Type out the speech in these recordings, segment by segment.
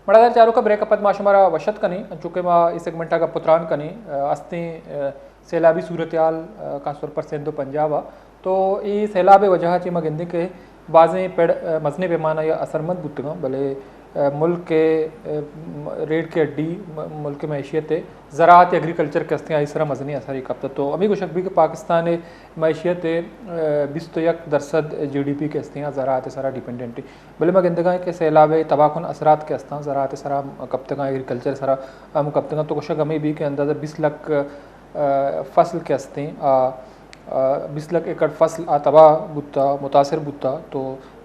मड़ादार चारों का ब्रेकअप माशुमारा वशत कनी चूँकि माँ इस सेगमेंटा का पुत्रान कनी अस्ती सैलाबी सूरत हाल खासतौर पर सिंध पंजाब आ तो ये सैलाब वजह ची माँ गिंदी के बाज़ें पेड़ मजने पैमाना या असरमंद बुतगा भले मुल्क के रेड के अड्डी मुल्क के मैशियत ज़रात एग्रीकल्चर के हस्ते इस तरह मजनी असर ही कब तो अमी कुछ भी कि पाकिस्तान मैशियत 21% GDP के हस्ते ज़रात सारा डिपेंडेंट भले मैं गिंदगा कि सैलाब तबाहकुन असरात के हस्ता ज़रात सारा कब तक एग्रीकल्चर सारा हम कब तक तो कुछ अमी भी के अंदाज़ा 20 लाख फसल के हस्ते 20 लाख एकड़ फसल तबाह बुता मुतासर बुता तो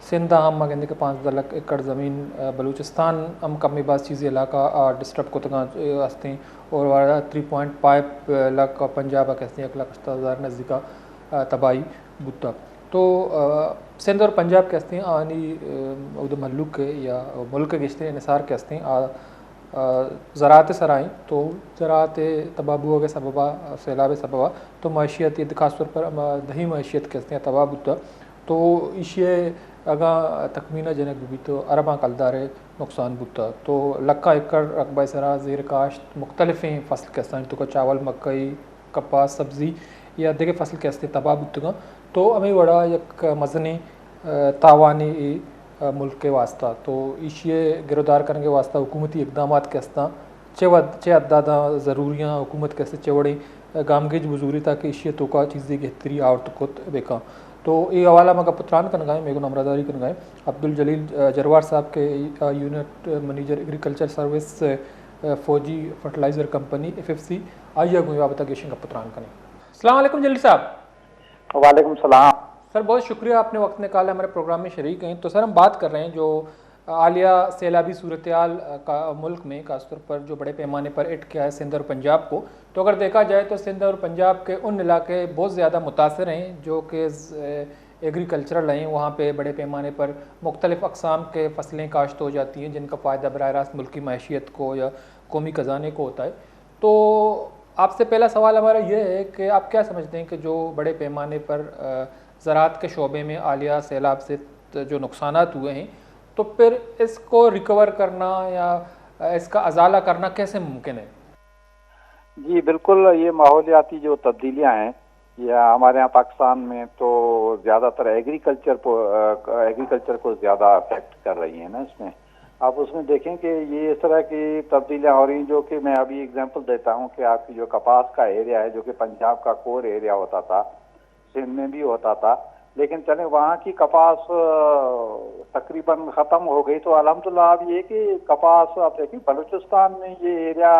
सिंध हम कहते कि 5 लाख एकड़ ज़मीन बलूचिस्तान हम कमी बात चीज़ें इलाका डिस्टर्ब को हस्ते और 3.5 लाख पंजाब कहते हैं 1,80,000 नज़दीका तबाही बुता तो सिंध और पंजाब के हस्ते आनी उधर मल्लुक या मुल्क के हस्ते निसार के हस्ते ज़रात सराई तो ज़रात तबाबुआ के सबबा सैलाब सबबा तो मैशियत खासतौर पर दही मैशियत के हस्ते तबाह बुता तो इशे अगा तकमीना जनक भी तो अरबा कलदार नुकसान बुता तो लक्का एकड़ रकबा सरा ज़ेर काश्त मुख्तलिफ़ फसल के हस्ते तो चावल मकई कपास सब्ज़ी या देखे फसल के हस्ते तबाह बुतगा तो हमें बड़ा एक मजनी तावानी मुल्क के वास्ता तो इशिए गिरफ्तार करने के वास्ता हुकूमती इकदाम के हस्ता चे अदादा ज़रूरियाँ हुकूमत के हस्ते चवड़ी गामगेज बुजूरी ताकि इशिए तो का चीज़ें गहतरी आवर्त को बेका तो ये हवाला मगा पुत्रान कन गाए मेरे को नमरादारी कन गाए अब्दुल जलील जरवार साहब के यूनिट मैनेजर एग्रीकल्चर सर्विस फौजी फर्टिलाइज़र कंपनी FFC आइया गुआबता गेशिंग का पुत्रान कने। अस्सलाम वालेकुम जलील साहब। वालेकुम सलाम सर, बहुत शुक्रिया आपने वक्त निकाला हमारे प्रोग्राम में शरीक हैं। तो सर हम बात कर रहे हैं जो आलिया सैलाबी सूरत हाल का मुल्क में खासतौर पर जो बड़े पैमाने पर इट किया है सिंध और पंजाब को, तो अगर देखा जाए तो सिंध और पंजाब के उन इलाके बहुत ज़्यादा मुतासर हैं जो कि एग्रीकल्चरल हैं, वहाँ पे बड़े पैमाने पर मुख्तलिफ़ अक़साम के फसलें काश्त हो जाती हैं जिनका फ़ायदा बराह रास्त मुल्की मैशियत को या कौमी ख़जाने को होता है। तो आपसे पहला सवाल हमारा ये है कि आप क्या समझते हैं कि जो बड़े पैमाने पर ज़राअत के शोबे में आलिया सैलाब से जो नुकसानात हुए हैं तो फिर इसको रिकवर करना या इसका अजाला करना कैसे मुमकिन है? जी बिल्कुल, ये माहौलियाती जो तब्दीलियाँ हैं या हमारे यहाँ पाकिस्तान में तो ज़्यादातर एग्रीकल्चर को ज़्यादा अफेक्ट कर रही हैं ना। इसमें आप उसमें देखें कि ये इस तरह की तब्दीलियाँ हो रही हैं जो कि मैं अभी एग्जांपल देता हूँ कि आपकी जो कपास का एरिया है जो कि पंजाब का कोर एरिया होता था, सिंध में भी होता था, लेकिन चले वहाँ की कपास तकरीबन ख़त्म हो गई। तो अल्हम्दुलिल्लाह अब ये कि कपास आप देखिए बलूचिस्तान में ये एरिया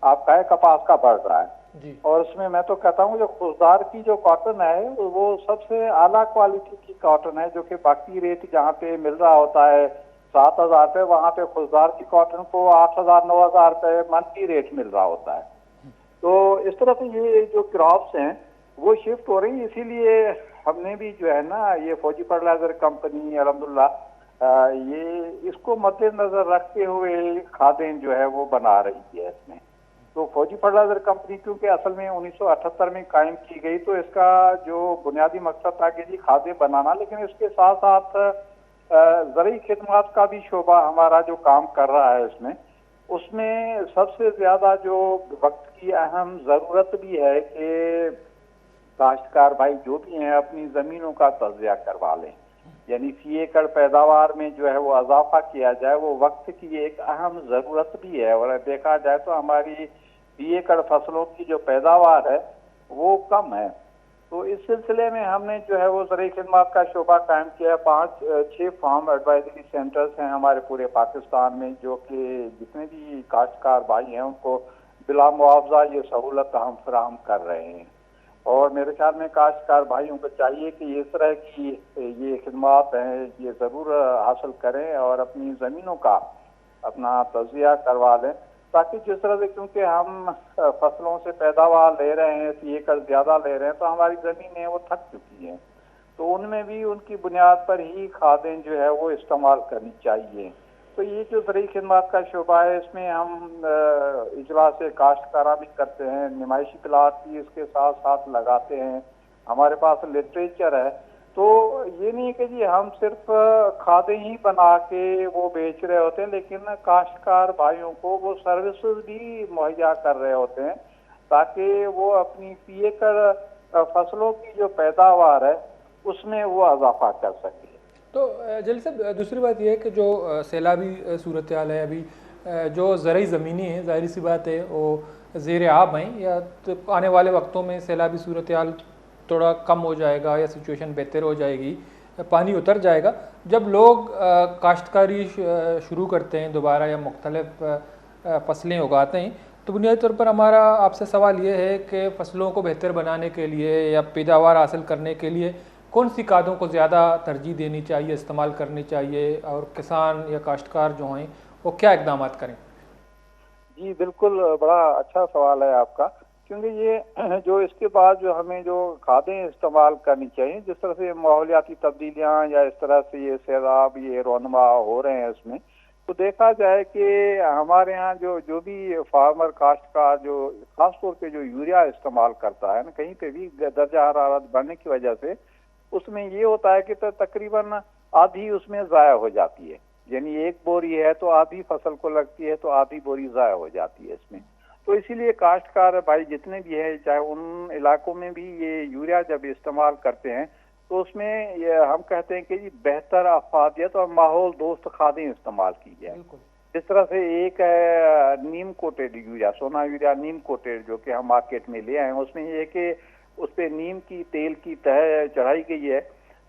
आपका है कपास का बढ़ रहा है जी। और उसमें मैं तो कहता हूँ जो खुशदार की जो कॉटन है वो सबसे आला क्वालिटी की कॉटन है जो कि बाकी रेट जहाँ पे मिल रहा होता है 7,000 रुपये, वहाँ पे खुशदार की कॉटन को 8,000 9,000 रुपये मंथली रेट मिल रहा होता है। तो इस तरह से ये जो क्रॉप्स हैं वो शिफ्ट हो रही, इसीलिए हमने भी जो है ना ये फौजी फर्टिलाइजर कंपनी अल्हम्दुलिल्लाह ये इसको मद्देनजर रखते हुए खादें जो है वो बना रही है इसमें। तो फौजी फर्टिलाइजर कंपनी क्योंकि असल में 1978 में कायम की गई तो इसका जो बुनियादी मकसद था कि जी खादें बनाना, लेकिन इसके साथ साथ ज़रूरी खिदमत का भी शोबा हमारा जो काम कर रहा है इसमें, उसमें सबसे ज़्यादा जो वक्त की अहम ज़रूरत भी है कि काश्तकार भाई जो भी हैं अपनी ज़मीनों का तज़किया करवा लें, यानी फी एकड़ पैदावार में जो है वो इजाफा किया जाए, वो वक्त की एक अहम ज़रूरत भी है। और देखा जाए तो हमारी फी एकड़ फसलों की जो पैदावार है वो कम है। तो इस सिलसिले में हमने जो है वो ज़रूरी खिदमत का शोबा कायम किया है। 5-6 फार्म एडवाइजरी सेंटर्स हैं हमारे पूरे पाकिस्तान में जो कि जितने भी काश्तकार भाई हैं उनको बिला मुआवजा ये सहूलत हम फराहम कर रहे हैं। और मेरे ख्याल में काश्तकार भाइयों को चाहिए कि इस तरह की ये खिदमत हैं ये ज़रूर हासिल करें और अपनी ज़मीनों का अपना तज़किया करवा लें, ताकि जिस तरह से क्योंकि हम फसलों से पैदावार ले रहे हैं, फी एकड़ ज़्यादा ले रहे हैं, तो हमारी ज़मीनें वो थक चुकी हैं, तो उनमें भी उनकी बुनियाद पर ही खादें जो है वो इस्तेमाल करनी चाहिए। तो ये जो ज़रूरी खिदमत का शोबा है इसमें हम इजलास काश्तकारा भी करते हैं, नुमाइशी क्लास भी इसके साथ साथ लगाते हैं, हमारे पास लिटरेचर है। तो ये नहीं कि जी हम सिर्फ खादें ही बना के वो बेच रहे होते हैं, लेकिन काश्तकार भाइयों को वो सर्विसेज भी मुहैया कर रहे होते हैं ताकि वो अपनी फी एकड़ फसलों की जो पैदावार है उसमें वो इजाफा कर सके। तो जलील साहब, दूसरी बात यह है कि जो सैलाबी सूरत हाल है अभी, जो ज़रई ज़मीनी है, ज़ाहिर सी बात है वो ज़ेर आब हैं, या तो आने वाले वक्तों में सैलाबी सूरत हाल थोड़ा कम हो जाएगा या सिचुएशन बेहतर हो जाएगी, पानी उतर जाएगा। जब लोग काश्तकारी शुरू करते हैं दोबारा या मुख्तलिफ फसलें उगाते हैं, तो बुनियादी तौर पर हमारा आपसे सवाल ये है कि फ़सलों को बेहतर बनाने के लिए या पैदावार हासिल करने के लिए कौन सी खादों को ज़्यादा तरजीह देनी चाहिए, इस्तेमाल करनी चाहिए, और किसान या काश्तकार जो हैं वो क्या इकदाम करें? जी बिल्कुल, बड़ा अच्छा सवाल है आपका, क्योंकि ये जो इसके बाद जो हमें जो खादें इस्तेमाल करनी चाहिए, जिस तरह से माहौलियाती तब्दीलियां या इस तरह से ये सैलाब ये रोनमा हो रहे हैं इसमें, तो देखा जाए कि हमारे यहाँ जो जो भी फार्मर काश्तकार जो खासतौर पे जो यूरिया इस्तेमाल करता है ना, कहीं पे भी दर्जा हरारत बढ़ने की वजह से उसमें ये होता है कि तकरीबन आधी उसमें ज़ाया हो जाती है। यानी एक बोरी है तो आधी फसल को लगती है, तो आधी बोरी ज़ाया हो जाती है इसमें। तो इसीलिए काश्तकार भाई जितने भी हैं, चाहे उन इलाकों में भी ये यूरिया जब इस्तेमाल करते हैं तो उसमें ये हम कहते हैं कि बेहतर अफादियत और माहौल दोस्त खादें इस्तेमाल की जाए। जिस तरह से एक है नीम कोटेड यूरिया, सोना यूरिया नीम कोटेड, जो कि हम मार्केट में ले आए हैं। उसमें ये कि उस पर नीम की तेल की तह चढ़ाई गई है।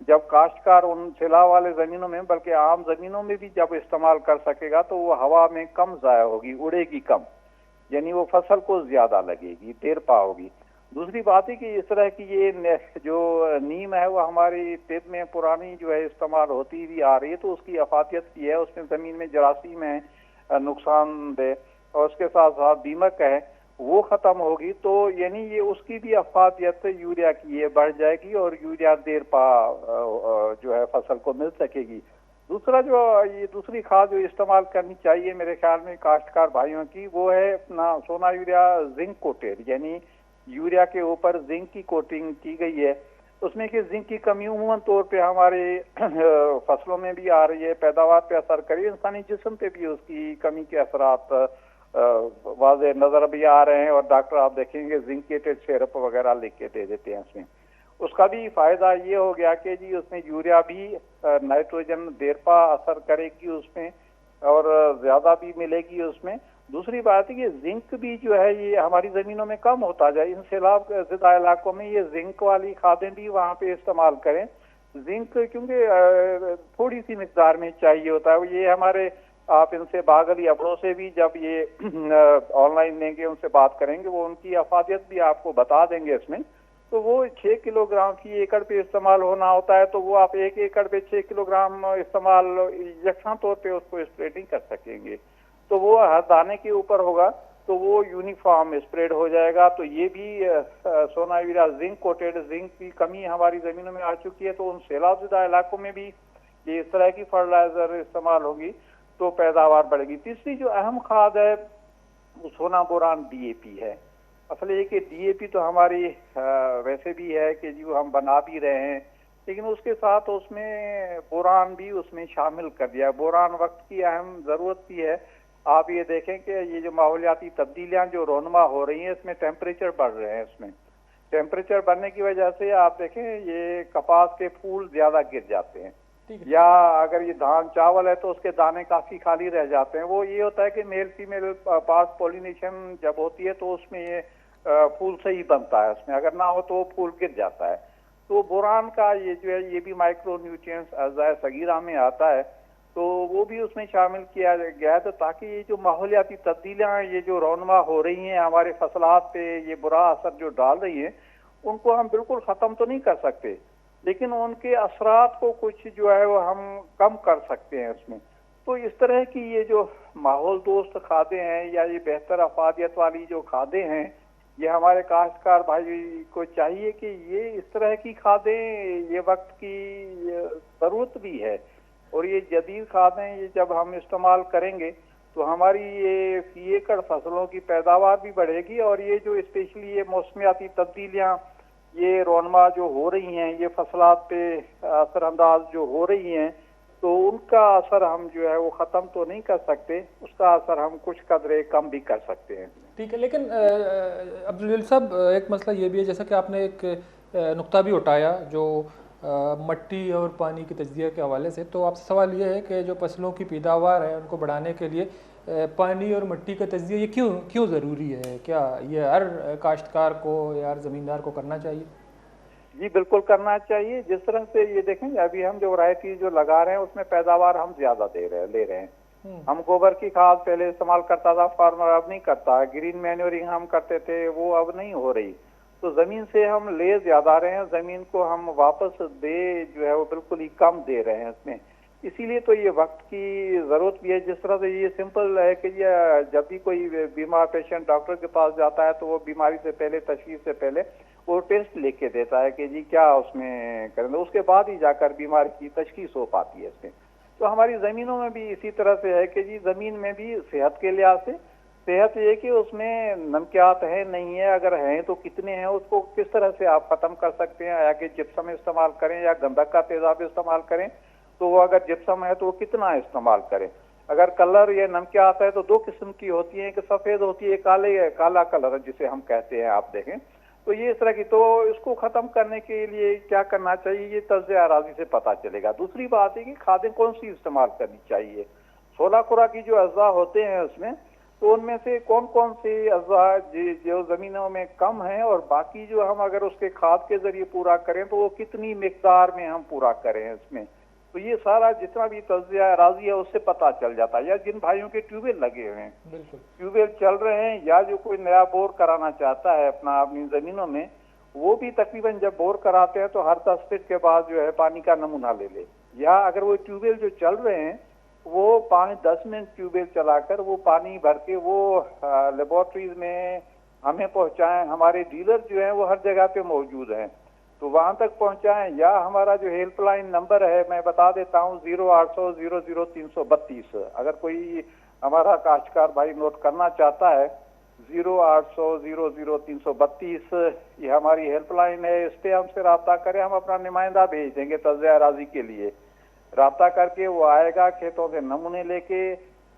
जब काश्तकार उन सैलाब वाले जमीनों में, बल्कि आम जमीनों में भी जब इस्तेमाल कर सकेगा तो वो हवा में कम ज़ाया होगी, उड़ेगी कम, यानी वो फसल को ज्यादा लगेगी, देर पा होगी। दूसरी बात है कि इस तरह की ये जो नीम है वो हमारी तिब में पुरानी जो है इस्तेमाल होती भी आ रही है, तो उसकी अफादियत भी है। उसमें जमीन में जरासीम है नुकसानदेह, और उसके साथ साथ दीमक है, वो खत्म होगी, तो यानी ये उसकी भी अफादियत यूरिया की ये बढ़ जाएगी और यूरिया देर पा जो है फसल को मिल सकेगी। दूसरा जो ये दूसरी खाद जो इस्तेमाल करनी चाहिए मेरे ख्याल में काश्तकार भाइयों की, वो है अपना सोना यूरिया जिंक कोटेड, यानी यूरिया के ऊपर जिंक की कोटिंग की गई है। उसमें कि जिंक की कमी उमूमन तौर पे हमारे फसलों में भी आ रही है, पैदावार पे असर करी, इंसानी जिस्म पे भी उसकी कमी के असरात वाज़े नजर भी आ रहे हैं, और डॉक्टर आप देखेंगे जिंकेटेड सिरप वगैरह लिख के दे देते हैं उसमें। उसका भी फायदा ये हो गया कि जी उसमें यूरिया भी नाइट्रोजन देरपा असर करेगी उसमें, और ज्यादा भी मिलेगी उसमें। दूसरी बात है कि जिंक भी जो है ये हमारी जमीनों में कम होता जाए, इन सैलाब ज़िदा इलाकों में ये जिंक वाली खादें भी वहाँ पे इस्तेमाल करें। जिंक क्योंकि थोड़ी सी मिकदार में चाहिए होता है, ये हमारे आप इनसे बागल अबड़ों से भी जब ये ऑनलाइन लेंगे, उनसे बात करेंगे, वो उनकी अफादियत भी आपको बता देंगे इसमें। तो वो 6 किलोग्राम फी एकड़ पे इस्तेमाल होना होता है, तो वो आप 1 एकड़ पे 6 किलोग्राम इस्तेमाल यकसा तौर पे उसको स्प्रेडिंग कर सकेंगे। तो वो हर दाने के ऊपर होगा, तो वो यूनिफॉर्म स्प्रेड हो जाएगा। तो ये भी सोना यूरिया जिंक कोटेड, जिंक की कमी हमारी जमीनों में आ चुकी है, तो उन सैलाबज़दा इलाकों में भी ये इस तरह की फर्टिलाइजर इस्तेमाल होगी तो पैदावार बढ़ेगी। तीसरी जो अहम खाद है वो सोना बोरान डीएपी है। असल ये कि डीएपी तो हमारी वैसे भी है कि जो हम बना भी रहे हैं, लेकिन उसके साथ उसमें बोरान भी उसमें शामिल कर दिया। बोरान वक्त की अहम ज़रूरत भी है। आप ये देखें कि ये जो माहौलियाती तब्दीलियां जो रोनमा हो रही हैं, इसमें टेम्परेचर बढ़ रहे हैं। इसमें टेम्परेचर बढ़ने की वजह से आप देखें ये कपास के फूल ज़्यादा गिर जाते हैं, या अगर ये धान चावल है तो उसके दाने काफी खाली रह जाते हैं। वो ये होता है कि मेल फीमेल पास पोलिनेशन जब होती है तो उसमें ये फूल से ही बनता है, उसमें अगर ना हो तो वो फूल गिर जाता है। तो बोरान का ये जो है ये भी माइक्रो न्यूट्रिएंट्स अज़ाए सगीरा में आता है, तो वो भी उसमें शामिल किया गया है। तो ताकि ये जो माहौलियाती तब्दीलियाँ ये जो रौनमा हो रही हैं हमारे फसलात पे, ये बुरा असर जो डाल रही है, उनको हम बिल्कुल ख़त्म तो नहीं कर सकते, लेकिन उनके असरात को कुछ जो है वो हम कम कर सकते हैं उसमें। तो इस तरह की ये जो माहौल दोस्त खादें हैं या ये बेहतर अफादियत वाली जो खादें हैं, ये हमारे काश्तकार भाई को चाहिए कि ये इस तरह की खादें ये वक्त की ज़रूरत भी है, और ये जदीद खादें ये जब हम इस्तेमाल करेंगे तो हमारी ये फी एकड़ फसलों की पैदावार भी बढ़ेगी, और ये जो स्पेशली ये मौसमियाती तब्दीलियाँ ये रोनमा जो हो रही हैं, ये फसलात पे असरअंदाज जो हो रही हैं, तो उनका असर हम जो है वो ख़त्म तो नहीं कर सकते, उसका असर हम कुछ कदरे कम भी कर सकते हैं। ठीक है, लेकिन अब्दुल जलील साहब, एक मसला ये भी है, जैसा कि आपने एक नुक्ता भी उठाया जो मट्टी और पानी की तजिया के हवाले से, तो आपसे सवाल ये है कि जो फसलों की पैदावार है उनको बढ़ाने के लिए पानी और मट्टी का तजिया ये क्यों क्यों ज़रूरी है? क्या ये हर काश्तकार को या हर ज़मींदार को करना चाहिए? जी बिल्कुल करना चाहिए। जिस तरह से ये देखेंगे, अभी हम जो वैरायटी जो लगा रहे हैं उसमें पैदावार हम ज्यादा ले रहे हैं। हम गोबर की खाद पहले इस्तेमाल करता था फार्मर, अब नहीं करता। ग्रीन मैन्योरिंग हम करते थे, वो अब नहीं हो रही। तो जमीन से हम ले ज्यादा रहे हैं, जमीन को हम वापस दे जो है वो बिल्कुल ही कम दे रहे हैं इसमें। इसीलिए तो ये वक्त की जरूरत भी है। जिस तरह से ये सिंपल है कि ये जब भी कोई बीमार पेशेंट डॉक्टर के पास जाता है तो वो बीमारी से पहले, तशखीस से पहले वो टेस्ट लिख देता है कि जी क्या उसमें करेंगे, उसके बाद ही जाकर बीमारी की तशखीस हो पाती है इसमें। तो हमारी जमीनों में भी इसी तरह से है कि जी जमीन में भी सेहत के लिहाज से, सेहत ये कि उसमें नमकियात है नहीं है, अगर हैं तो कितने हैं, उसको किस तरह से आप खत्म कर सकते हैं, या कि जिप्सम इस्तेमाल करें या गंधक का तेजाब इस्तेमाल करें। तो वो अगर जिप्सम है तो वो कितना इस्तेमाल करें। अगर कलर या नमकियात है तो दो किस्म की होती है, एक सफेद होती है, काला कलर जिसे हम कहते हैं, आप देखें। तो ये इस तरह की, तो इसको खत्म करने के लिए क्या करना चाहिए, ये तज्ज़िया अराज़ी से पता चलेगा। दूसरी बात है कि खादें कौन सी इस्तेमाल करनी चाहिए। 16 खुराकी जो अज़्ज़ा होते हैं उसमें, तो उनमें से कौन कौन से अज़्ज़ा जो जमीनों में कम है, और बाकी जो हम अगर उसके खाद के जरिए पूरा करें तो वो कितनी मिकदार में हम पूरा करें इसमें। तो ये सारा जितना भी तज्ज़िया अराज़ी है उससे पता चल जाता है। या जिन भाइयों के ट्यूबवेल लगे हुए हैं, ट्यूबवेल चल रहे हैं, या जो कोई नया बोर कराना चाहता है अपनी जमीनों में, वो भी तकरीबन जब बोर कराते हैं तो हर 10 फीट के बाद जो है पानी का नमूना ले ले। या अगर वो ट्यूबवेल जो चल रहे हैं वो 5-10 मिनट ट्यूबवेल चलाकर वो पानी भर के वो लेबोरेटरीज में हमें पहुंचाएं। हमारे डीलर जो हैं वो हर जगह पे मौजूद हैं, तो वहां तक पहुंचाएं। या हमारा जो हेल्पलाइन नंबर है मैं बता देता हूँ, 0800 00 332। अगर कोई हमारा काश्तकार भाई नोट करना चाहता है, 0800 00 332 ये हमारी हेल्पलाइन है। इस पे हमसे रब्ता करें, हम अपना नुमाइंदा भेज देंगे तज्ज़िया अराज़ी के लिए। रब्ता करके वो आएगा, खेतों से नमूने लेके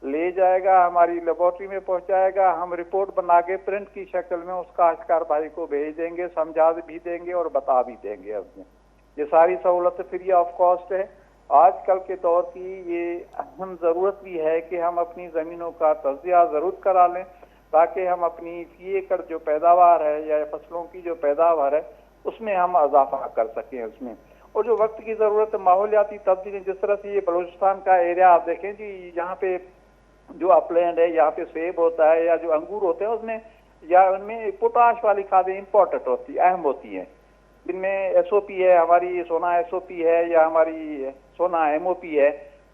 ले जाएगा, हमारी लेबोरेटरी में पहुंचाएगा। हम रिपोर्ट बना के प्रिंट की शक्ल में उस काश्तकार भाई को भेज देंगे, समझा भी देंगे और बता भी देंगे। उसमें ये सारी सहूलत फ्री ऑफ कॉस्ट है। आजकल के दौर की ये अहम ज़रूरत भी है कि हम अपनी ज़मीनों का तज्ज़िया ज़रूर करा लें, ताकि हम अपनी फी एकड़ जो पैदावार है या फसलों की जो पैदावार है उसमें हम इजाफा कर सकें उसमें। और जो वक्त की ज़रूरत है, माहौलियाती तब्दीली, जिस तरह से ये बलूचिस्तान का एरिया आप देखें जी, यहाँ पे जो अपलैंड है, यहाँ पे सेब होता है या जो अंगूर होते हैं उसमें, या उनमें पोटाश वाली खादें इम्पोर्टेंट होती अहम होती हैं। इनमें एसओपी है, हमारी सोना एसओपी है या हमारी सोना एमओपी है,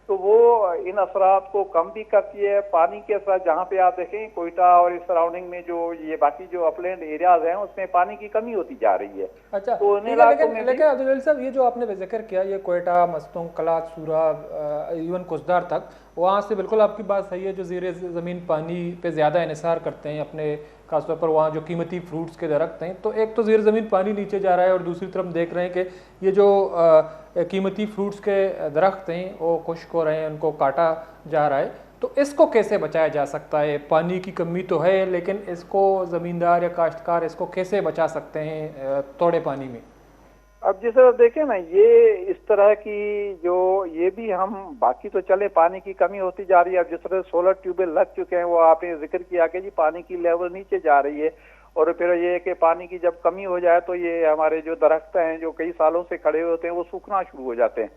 तो वो इन असरात को कम भी करती है। पानी के असर जहाँ पे आप देखें कोयटा और इस सराउंडिंग में जो ये बाकी जो अपलैंड एरियाज हैं उसमें पानी की कमी होती जा रही है। अच्छा, तो लेकिन अब्दुल जलील साहब, ये जो आपने जिक्र किया, ये कोयटा, मस्तूंग, कलात, सूरा, इवन कुसदार तक, वहाँ से बिल्कुल आपकी बात सही है। जो ज़ेरे ज़मीन पानी पे ज़्यादा इन्हिसार करते हैं अपने, खासतौर पर वहाँ जो कीमती फ्रूट्स के दरख्त हैं, तो एक तो ज़ेर ज़मीन पानी नीचे जा रहा है और दूसरी तरफ देख रहे हैं कि ये जो कीमती फ्रूट्स के दरख्त हैं वो खुश्क हो रहे हैं, उनको काटा जा रहा है। तो इसको कैसे बचाया जा सकता है? पानी की कमी तो है, लेकिन इसको ज़मींदार या काश्तकार इसको कैसे बचा सकते हैं थोड़े पानी में? अब जैसे देखें ना, ये इस तरह की जो ये भी हम बाकी तो चले, पानी की कमी होती जा रही है। अब जिस तरह सोलर ट्यूबवेल लग चुके हैं, वो आपने जिक्र किया कि जी पानी की लेवल नीचे जा रही है, और फिर ये है कि पानी की जब कमी हो जाए तो ये हमारे जो दरख्त हैं जो कई सालों से खड़े होते हैं वो सूखना शुरू हो जाते हैं।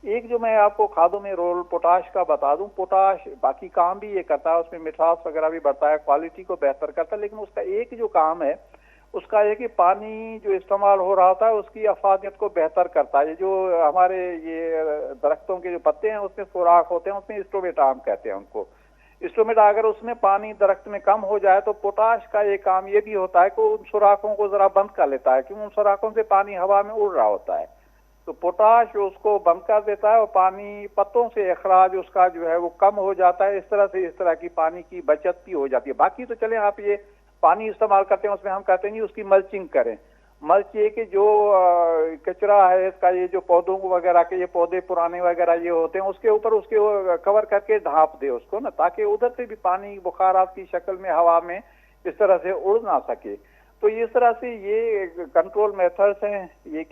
एक जो मैं आपको खादों में रोल पोटाश का बता दूं, पोटाश बाकी काम भी ये करता है, उसमें मिठास वगैरह भी बढ़ता है, क्वालिटी को बेहतर करता है, लेकिन उसका एक जो काम है उसका है कि पानी जो इस्तेमाल हो रहा होता है उसकी अफादियत को बेहतर करता है। जो हमारे ये दरख्तों के जो पत्ते हैं उसमें सुराख होते हैं, उसमें स्टोमेटा हम कहते हैं उनको। स्टोमेटा अगर उसमें पानी दरख्त में कम हो जाए तो पोटाश का ये काम ये भी होता है कि उन सुराखों को जरा बंद कर लेता है, क्योंकि उन सुराखों से पानी हवा में उड़ रहा होता है। तो पोटाश उसको बंद कर देता है और पानी पत्तों से अखराज उसका जो है वो कम हो जाता है। इस तरह की पानी की बचत भी हो जाती है। बाकी तो चले आप ये पानी इस्तेमाल करते हैं उसमें हम कहते हैं जी उसकी मल्चिंग करें। मल्च ये कि जो कचरा है इसका, ये जो पौधों वगैरह के ये पौधे पुराने वगैरह ये होते हैं उसके ऊपर उसके कवर करके ढांप दे उसको ना, ताकि उधर से भी पानी बुखारात की शक्ल में हवा में इस तरह से उड़ ना सके। तो इस तरह से ये कंट्रोल मेथड्स हैं, ये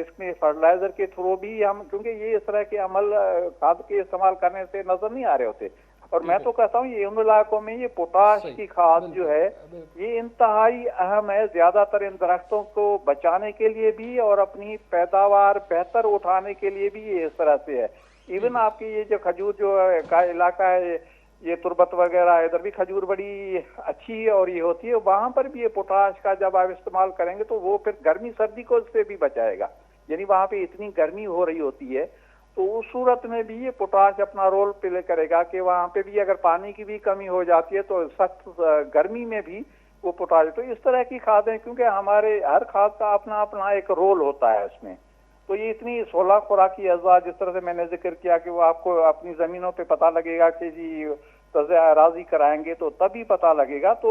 इसमें फर्टिलाइजर के थ्रू भी हम, क्योंकि ये इस तरह के अमल खाद के इस्तेमाल करने से नजर नहीं आ रहे होते। और मैं तो कहता हूँ ये उन इलाकों में ये पोटाश की खाद जो है ये इंतहाई अहम है, ज्यादातर इन दरख्तों को बचाने के लिए भी और अपनी पैदावार बेहतर उठाने के लिए भी ये इस तरह से है। इवन आपकी ये जो खजूर जो का इलाका है, ये तुर्बत वगैरह, इधर भी खजूर बड़ी अच्छी और ये होती है, वहां पर भी ये पोटाश का जब आप इस्तेमाल करेंगे तो वो फिर गर्मी सर्दी को इससे भी बचाएगा। यानी वहां पे इतनी गर्मी हो रही होती है तो उस सूरत में भी ये पोटाश अपना रोल प्ले करेगा कि वहां पे भी अगर पानी की भी कमी हो जाती है तो सख्त गर्मी में भी वो पोटाश। तो इस तरह की खादें, क्योंकि हमारे हर खाद का अपना अपना एक रोल होता है उसमें, तो ये इतनी 16 खुराकी अज़ा जिस तरह से मैंने जिक्र किया कि वो आपको अपनी जमीनों पे पता लगेगा कि जी तज़ा अराजी कराएंगे तो तभी पता लगेगा। तो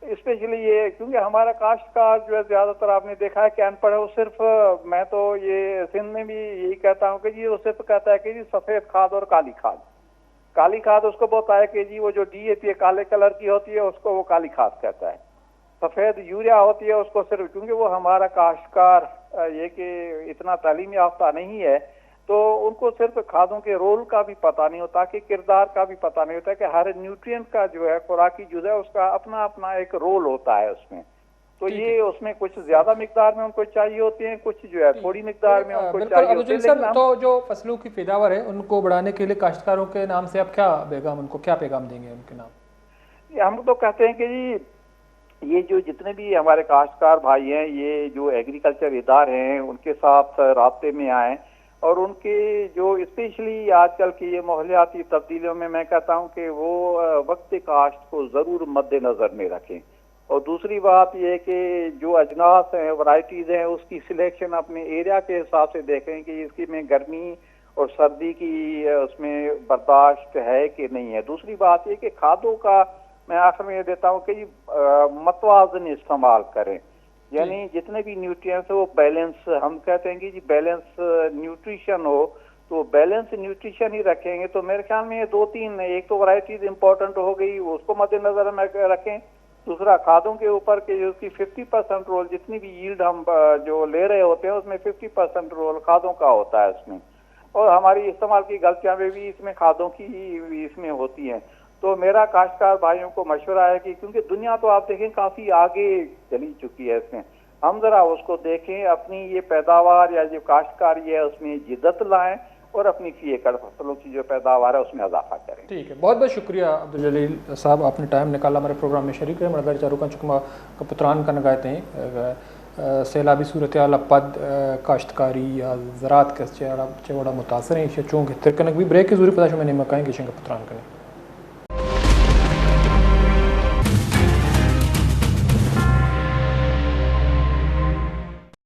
स्पेशली ये क्योंकि हमारा काश्तकार जो है ज्यादातर आपने देखा है कि अनपढ़ है, वो सिर्फ, मैं तो ये सिंध में भी यही कहता हूँ कि जी वो सिर्फ कहता है कि जी सफेद खाद और काली खाद, काली खाद उसको बोलता है कि जी वो जो DAP काले कलर की होती है उसको वो काली खाद कहता है, सफेद यूरिया होती है उसको सिर्फ, क्योंकि वो हमारा काश्तकार ये कि इतना तालीम याफ्ता नहीं है तो उनको सिर्फ खादों के रोल का भी पता नहीं होता कि किरदार का भी पता नहीं होता कि हर न्यूट्रिएंट का जो है खुराकी जुज़ है उसका अपना अपना एक रोल होता है उसमें। तो ये उसमें कुछ ज्यादा मिकदार में उनको चाहिए होते हैं, कुछ जो है थोड़ी मिकदार में उनको चाहिए होते हैं। तो जो फसलों की पैदावार है उनको बढ़ाने के लिए काश्तकारों के नाम से आप क्या पैगाम, उनको क्या पैगाम देंगे उनके नाम? हम तो कहते हैं कि जी ये जो जितने भी हमारे काश्तकार भाई हैं, ये जो एग्रीकल्चर इदारे हैं उनके साथ राब्ते में आए और उनके जो स्पेशली आजकल की ये माहौलियाती तब्दीलियों में मैं कहता हूँ कि वो वक्त काश्त को जरूर मद्देनजर में रखें। और दूसरी बात ये कि जो अजनास हैं, वैरायटीज हैं, उसकी सिलेक्शन अपने एरिया के हिसाब से देखें कि इसकी में गर्मी और सर्दी की उसमें बर्दाश्त है कि नहीं है। दूसरी बात ये कि खादों का मैं आखिर में ये देता हूँ कि मतवाजन इस्तेमाल करें, यानी जितने भी न्यूट्रिएंट्स हो वो बैलेंस, हम कहते हैं कि जी बैलेंस न्यूट्रिशन हो, तो बैलेंस न्यूट्रिशन ही रखेंगे। तो मेरे ख्याल में ये 2-3, एक तो वैरायटीज इंपॉर्टेंट हो गई उसको मद्देनजर में रखें, दूसरा खादों के ऊपर के उसकी 50% रोल, जितनी भी यील्ड हम जो ले रहे होते हैं उसमें 50% रोल खादों का होता है उसमें, और हमारी इस्तेमाल की गलतियां भी इसमें खादों की इसमें होती हैं। तो मेरा काश्तकार भाइयों को मशवरा है कि क्योंकि दुनिया तो आप देखें काफी आगे चली चुकी है इसमें, हम जरा उसको देखें, अपनी ये पैदावार या जो काश्तकारी है उसमें जिद्दत लाएं और अपनी फी एकड़ फसलों की जो पैदावार है उसमें इजाफा करें। ठीक है, बहुत बहुत शुक्रिया अब्दुल जलील साहब, आपने टाइम निकाला हमारे प्रोग्राम में शरीक है। मरदर चारूका चुकमा का पुत्रान का नगाते हैं सैलाबी सूरत पद काश्तकारी या ज़रात के चेवड़ा मुतासर हैं चूँकि तिरकनक भी ब्रेक की जरूरी पता मैंने मकाएँ कि पुत्रान करें।